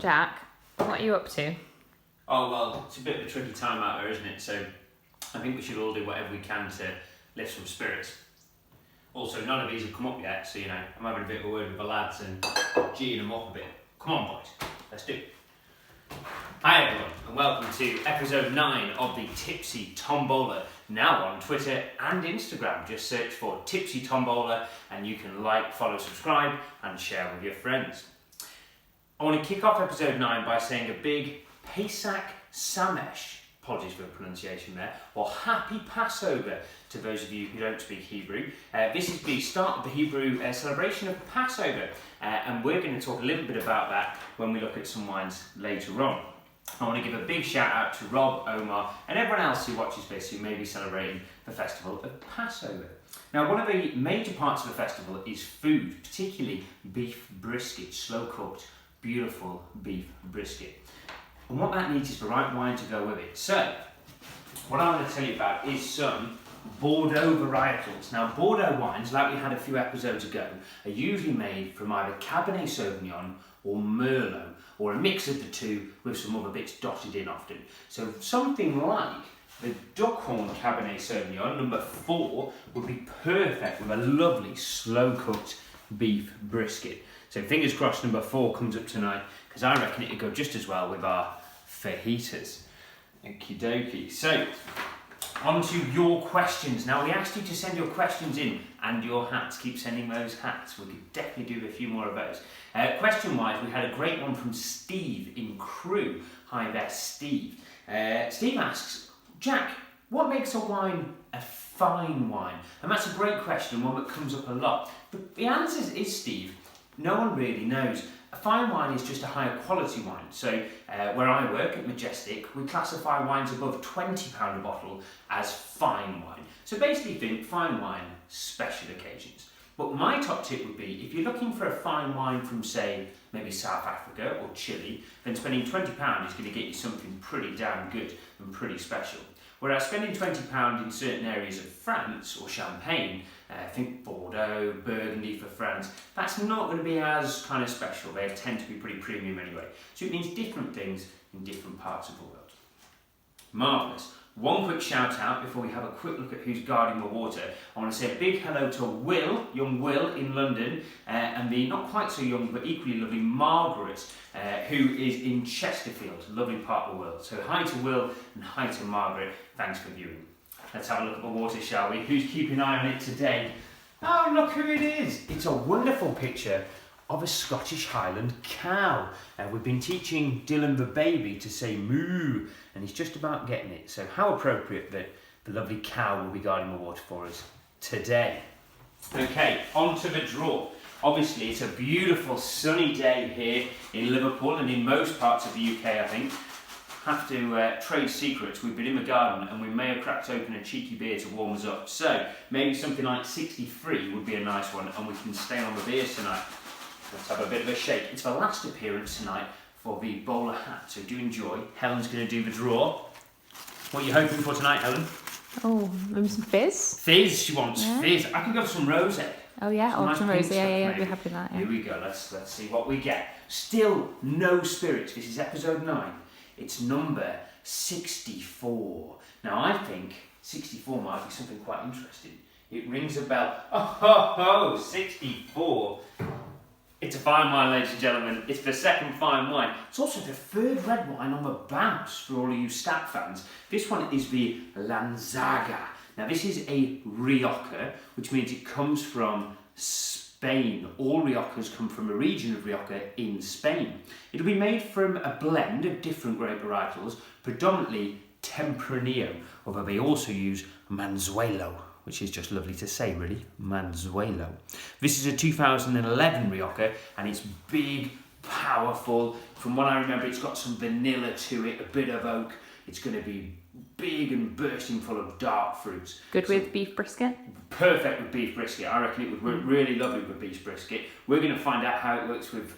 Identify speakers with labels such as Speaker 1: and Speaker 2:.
Speaker 1: Jack, what are you up to?
Speaker 2: Oh, well, it's a bit of a tricky time out there, isn't it? So I think we should all do whatever we can to lift some spirits. Also, none of these have come up yet, so, I'm having a bit of a word with the lads and geeing them up a bit. Come on, boys, let's do it. Hi, everyone, and welcome to episode 9 of the Tipsy Tombola, now on Twitter and Instagram. Just search for Tipsy Tombola, and you can like, follow, subscribe, and share with your friends. I want to kick off episode 9 by saying a big Pesach Samesh, apologies for the pronunciation there, or Happy Passover to those of you who don't speak Hebrew. This is the start of the Hebrew celebration of Passover, and we're going to talk a little bit about that when we look at some wines later on. I want to give a big shout out to Rob, Omar, and everyone else who watches this who may be celebrating the festival of Passover. Now, one of the major parts of the festival is food, particularly beef brisket, slow-cooked, beautiful beef brisket. And what that needs is the right wine to go with it. So, what I want to tell you about is some Bordeaux varietals. Now, Bordeaux wines, like we had a few episodes ago, are usually made from either Cabernet Sauvignon or Merlot, or a mix of the two with some other bits dotted in often. So something like the Duckhorn Cabernet Sauvignon, number 4, would be perfect with a lovely slow-cooked beef brisket. So fingers crossed number 4 comes up tonight, because I reckon it would go just as well with our fajitas. Okie dokie. So, on to your questions. Now, we asked you to send your questions in and your hats. Keep sending those hats. We could definitely do a few more of those. Question-wise, we had a great one from Steve in Crewe. Hi there, Steve. Steve asks, Jack, what makes a wine a fine wine? And that's a great question, one that comes up a lot. But the answer is, Steve, no one really knows. A fine wine is just a higher quality wine. So where I work at Majestic, we classify wines above £20 a bottle as fine wine. So basically think fine wine, special occasions. But my top tip would be, if you're looking for a fine wine from, say, maybe South Africa or Chile, then spending £20 is going to get you something pretty damn good and pretty special. Whereas spending £20 in certain areas of France or Champagne, think Bordeaux, Burgundy for France, that's not going to be as kind of special. They tend to be pretty premium anyway. So it means different things in different parts of the world. Marvellous. One quick shout out before we have a quick look at who's guarding the water. I want to say a big hello to Will, young Will in London, and the not quite so young but equally lovely Margaret, who is in Chesterfield, lovely part of the world. So hi to Will and hi to Margaret. Thanks for viewing. Let's have a look at the water, shall we? Who's keeping an eye on it today? Oh, look who it is. It's a wonderful picture of a Scottish Highland cow. We've been teaching Dylan the baby to say moo, and he's just about getting it. So how appropriate that the lovely cow will be guarding the water for us today. Okay, on to the draw. Obviously, it's a beautiful sunny day here in Liverpool and in most parts of the UK, I think. Have to trade secrets. We've been in the garden and we may have cracked open a cheeky beer to warm us up. So maybe something like 63 would be a nice one, and we can stay on the beers tonight. Let's have a bit of a shake. It's the last appearance tonight for the bowler hat, so do enjoy. Helen's going to do the draw. What are you hoping for tonight, Helen?
Speaker 1: Oh, maybe some fizz?
Speaker 2: Fizz, she wants fizz. I can go for some rosé.
Speaker 1: Oh yeah,
Speaker 2: some
Speaker 1: or some
Speaker 2: nice
Speaker 1: rosé. Yeah,
Speaker 2: maybe.
Speaker 1: we're happy with that. Yeah.
Speaker 2: Here we go. Let's see what we get. Still no spirits. This is episode 9. It's number 64. Now I think 64 might be something quite interesting. It rings a bell. Oh, ho, ho, 64. It's a fine wine, ladies and gentlemen. It's the second fine wine. It's also the third red wine on the bounce for all of you stat fans. This one is the Lanzaga. Now this is a Rioja, which means it comes from Spain. All Riojas come from a region of Rioja in Spain. It'll be made from a blend of different grape varietals, predominantly Tempranillo, although they also use Manzuelo, which is just lovely to say, really. Manzuelo. This is a 2011 Rioja, and it's big, powerful. From what I remember, it's got some vanilla to it, a bit of oak. It's going to be big and bursting full of dark fruits.
Speaker 1: Good with beef brisket?
Speaker 2: Perfect with beef brisket. I reckon it would work really lovely with beef brisket. We're going to find out how it works with